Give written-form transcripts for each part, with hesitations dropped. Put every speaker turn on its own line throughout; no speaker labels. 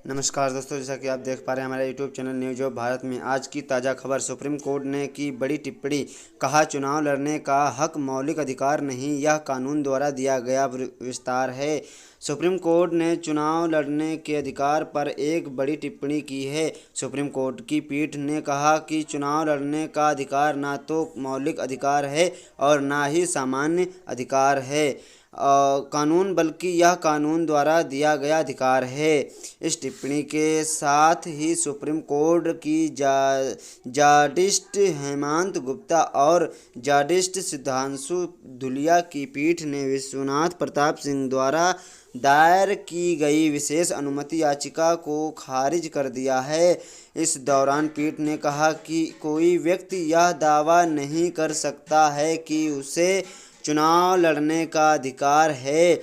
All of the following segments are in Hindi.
नमस्कार दोस्तों, जैसा कि आप देख पा रहे हैं हमारे YouTube channel news of Bharat में आज की ताज़ा खबर। सुप्रीम कोर्ट ने की बड़ी टिप्पणी। कहा, चुनाव लड़ने का हक मौलिक अधिकार नहीं, यह कानून द्वारा दिया गया विस्तार है। सुप्रीम कोर्ट ने चुनाव लड़ने के अधिकार पर एक बड़ी टिप्पणी की है। सुप्रीम कोर्ट की पीठ ने कहा कि चुनाव लड़ने का अधिकार ना तो मौलिक अधिकार है और ना ही सामान्य अधिकार है कानून, बल्कि यह कानून द्वारा दिया गया अधिकार है। इस टिप्पणी के साथ ही सुप्रीम कोर्ट की जस्टिस हेमंत गुप्ता और जस्टिस सुधांशु धूलिया की पीठ ने विश्वनाथ प्रताप सिंह द्वारा दायर की गई विशेष अनुमति याचिका को खारिज कर दिया है। इस दौरान पीठ ने कहा कि कोई व्यक्ति यह दावा नहीं कर सकता है कि उसे चुनाव लड़ने का अधिकार है।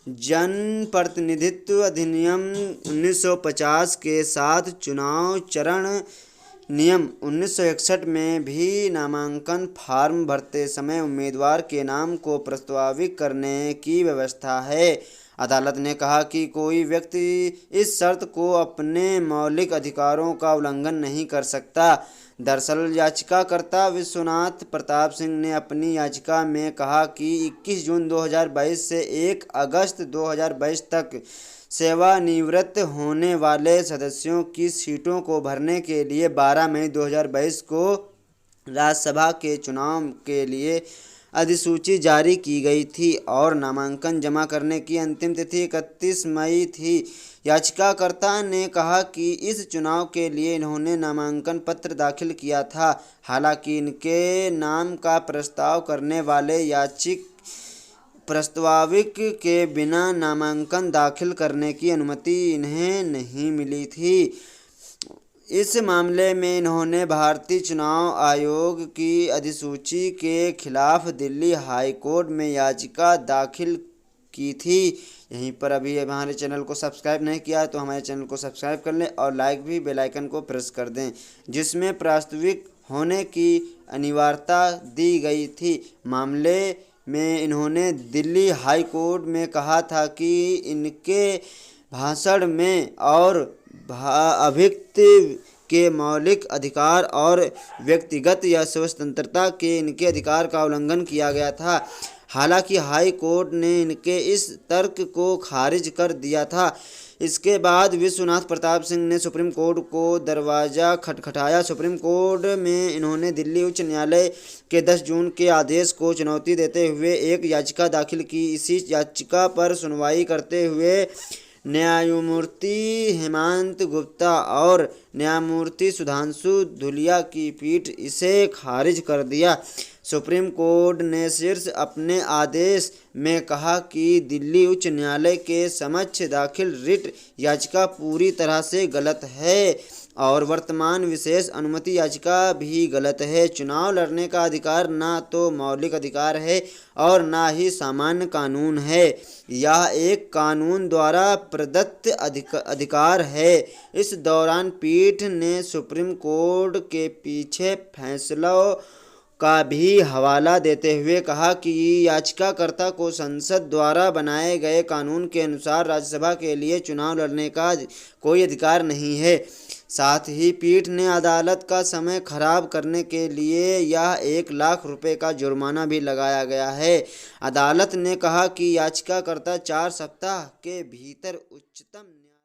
जनप्रतिनिधित्व अधिनियम 1950 के साथ चुनाव चरण नियम 1961 में भी नामांकन फार्म भरते समय उम्मीदवार के नाम को प्रस्तावित करने की व्यवस्था है। अदालत ने कहा कि कोई व्यक्ति इस शर्त को अपने मौलिक अधिकारों का उल्लंघन नहीं कर सकता। दरअसल याचिकाकर्ता विश्वनाथ प्रताप सिंह ने अपनी याचिका में कहा कि 21 जून 2022 से 1 अगस्त 2022 तक सेवानिवृत्त होने वाले सदस्यों की सीटों को भरने के लिए 12 मई 2022 को राज्यसभा के चुनाव के लिए अधिसूची जारी की गई थी और नामांकन जमा करने की अंतिम तिथि 31 मई थी। याचिकाकर्ता ने कहा कि इस चुनाव के लिए इन्होंने नामांकन पत्र दाखिल किया था। हालांकि इनके नाम का प्रस्ताव करने वाले याचिक प्रस्ताविक के बिना नामांकन दाखिल करने की अनुमति इन्हें नहीं मिली थी। इस मामले में इन्होंने भारतीय चुनाव आयोग की अधिसूची के खिलाफ दिल्ली हाई कोर्ट में याचिका दाखिल की थी। यहीं पर अभी हमारे चैनल को सब्सक्राइब नहीं किया है तो हमारे चैनल को सब्सक्राइब कर लें और लाइक भी बेल आइकन को प्रेस कर दें, जिसमें प्रस्ताविक होने की अनिवार्यता दी गई थी। मामले में इन्होंने दिल्ली हाई कोर्ट में कहा था कि इनके भाषण में और अभिव्यक्ति के मौलिक अधिकार और व्यक्तिगत या स्वतंत्रता के इनके अधिकार का उल्लंघन किया गया था। हालांकि हाई कोर्ट ने इनके इस तर्क को खारिज कर दिया था। इसके बाद विश्वनाथ प्रताप सिंह ने सुप्रीम कोर्ट को दरवाज़ा खटखटाया। सुप्रीम कोर्ट में इन्होंने दिल्ली उच्च न्यायालय के 10 जून के आदेश को चुनौती देते हुए एक याचिका दाखिल की। इसी याचिका पर सुनवाई करते हुए न्यायमूर्ति हेमंत गुप्ता और न्यायमूर्ति सुधांशु धूलिया की पीठ इसे खारिज कर दिया। सुप्रीम कोर्ट ने शीर्ष अपने आदेश में कहा कि दिल्ली उच्च न्यायालय के समक्ष दाखिल रिट याचिका पूरी तरह से गलत है और वर्तमान विशेष अनुमति याचिका भी गलत है। चुनाव लड़ने का अधिकार ना तो मौलिक अधिकार है और ना ही सामान्य कानून है, यह एक कानून द्वारा प्रदत्त अधिकार है। इस दौरान पीठ ने सुप्रीम कोर्ट के पीछे फैसलों का भी हवाला देते हुए कहा कि याचिकाकर्ता को संसद द्वारा बनाए गए कानून के अनुसार राज्यसभा के लिए चुनाव लड़ने का कोई अधिकार नहीं है। साथ ही पीठ ने अदालत का समय खराब करने के लिए यह 1 लाख रुपए का जुर्माना भी लगाया गया है। अदालत ने कहा कि याचिकाकर्ता 4 सप्ताह के भीतर उच्चतम